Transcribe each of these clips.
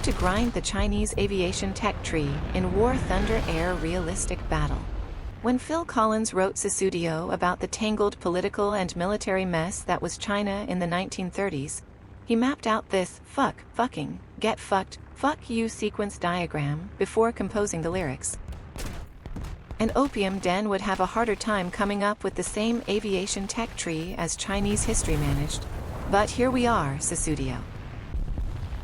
to grind the Chinese aviation tech tree in War Thunder Air realistic battle. When Phil Collins wrote Sussudio about the tangled political and military mess that was China in the 1930s, he mapped out this fucking, get fucked, fuck you sequence diagram before composing the lyrics. An opium den would have a harder time coming up with the same aviation tech tree as Chinese history managed. But here we are, Sussudio.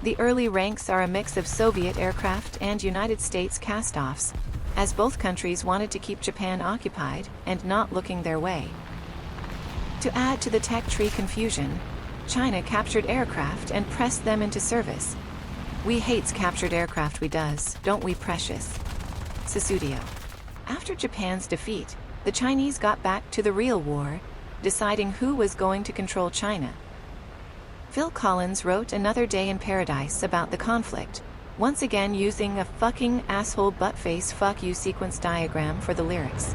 The early ranks are a mix of Soviet aircraft and United States cast-offs, as both countries wanted to keep Japan occupied and not looking their way. To add to the tech tree confusion, China captured aircraft and pressed them into service. We hates captured aircraft, we does, don't we, precious? Sussudio. After Japan's defeat, the Chinese got back to the real war, deciding who was going to control China. Phil Collins wrote Another Day in Paradise about the conflict, once again using a fucking asshole buttface fuck you sequence diagram for the lyrics.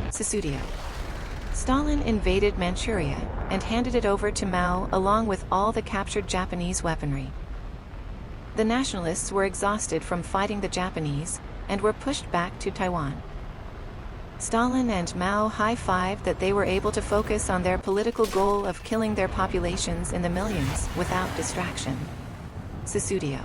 Sussudio. Stalin invaded Manchuria and handed it over to Mao along with all the captured Japanese weaponry. The nationalists were exhausted from fighting the Japanese and were pushed back to Taiwan. Stalin and Mao high-fived that they were able to focus on their political goal of killing their populations in the millions without distraction. Sussudio.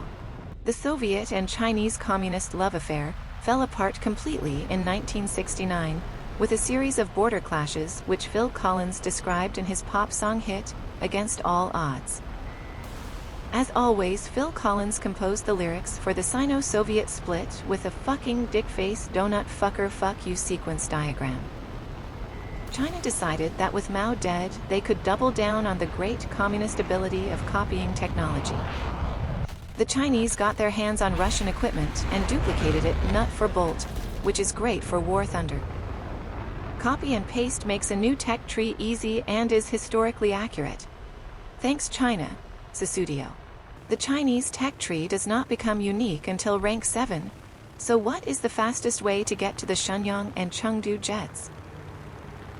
The Soviet and Chinese communist love affair fell apart completely in 1969, with a series of border clashes which Phil Collins described in his pop song hit, Against All Odds. As always, Phil Collins composed the lyrics for the Sino-Soviet split with a fucking dick-face donut fucker fuck you sequence diagram. China decided that with Mao dead, they could double down on the great communist ability of copying technology. The Chinese got their hands on Russian equipment and duplicated it nut for bolt, which is great for War Thunder. Copy and paste makes a new tech tree easy and is historically accurate. Thanks China, Sussudio. The Chinese tech tree does not become unique until rank 7, so what is the fastest way to get to the Shenyang and Chengdu jets?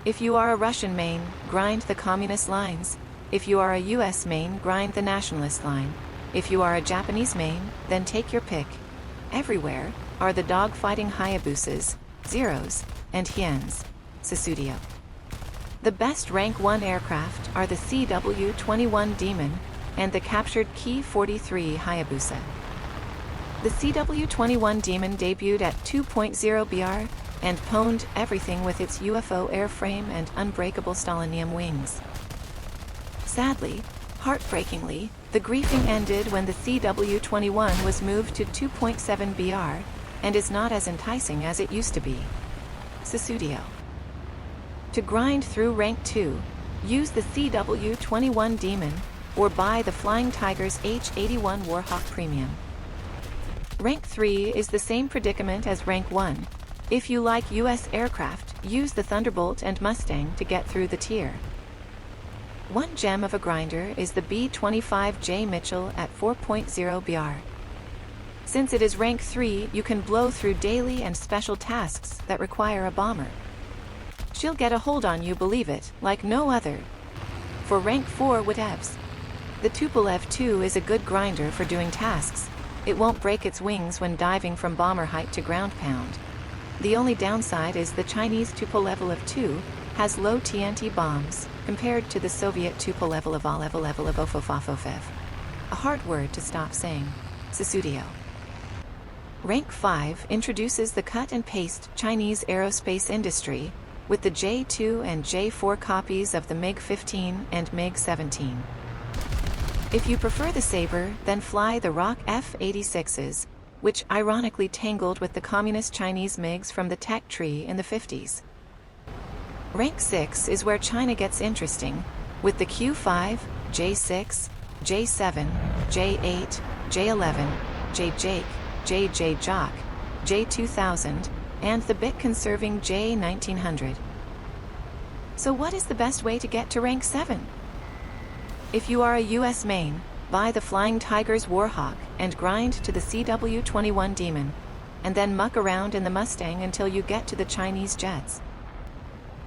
If you are a Russian main, grind the communist lines. If you are a US main, grind the nationalist line. If you are a Japanese main, then take your pick. Everywhere are the dog-fighting Hayabusas, Zeros, and Hyens. Sussudio. The best rank 1 aircraft are the CW-21 Demon and the captured Ki-43 Hayabusa. The CW-21 Demon debuted at 2.0 BR and pwned everything with its UFO airframe and unbreakable Stalinium wings. Sadly, heartbreakingly, the griefing ended when the CW-21 was moved to 2.7 BR and is not as enticing as it used to be. Sussudio. To grind through rank 2, use the CW-21 Demon or buy the Flying Tigers H-81 Warhawk Premium. Rank 3 is the same predicament as rank 1. If you like US aircraft, use the Thunderbolt and Mustang to get through the tier. One gem of a grinder is the B-25J Mitchell at 4.0 BR. Since it is rank 3, you can blow through daily and special tasks that require a bomber. She'll get a hold on you, believe it, like no other. For rank 4 whatevs. The Tupolev 2 is a good grinder for doing tasks. It won't break its wings when diving from bomber height to ground pound. The only downside is the Chinese Tupolev 2 has low TNT bombs compared to the Soviet Tupolev of Ofofafofev. A hard word to stop saying. Sussudio. Rank 5 introduces the cut and paste Chinese aerospace industry with the J2 and J4 copies of the MiG-15 and MiG-17. If you prefer the Sabre, then fly the ROC F-86s, which ironically tangled with the communist Chinese MiGs from the tech tree in the 50s. Rank 6 is where China gets interesting, with the Q5, J6, J7, J8, J11, J-Jake, J-Jock, J2000, and the bit-conserving J1900. So what is the best way to get to rank 7? If you are a US main, buy the Flying Tigers Warhawk and grind to the CW-21 Demon, and then muck around in the Mustang until you get to the Chinese jets.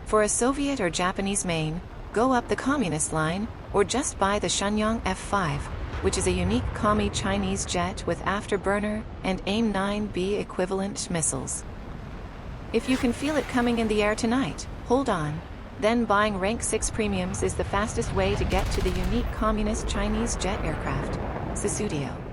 For a Soviet or Japanese main, go up the communist line, or just buy the Shenyang F5, which is a unique commie Chinese jet with afterburner and AIM-9B equivalent missiles. If you can feel it coming in the air tonight, hold on. Then buying Rank 6 premiums is the fastest way to get to the unique communist Chinese jet aircraft. Susudio.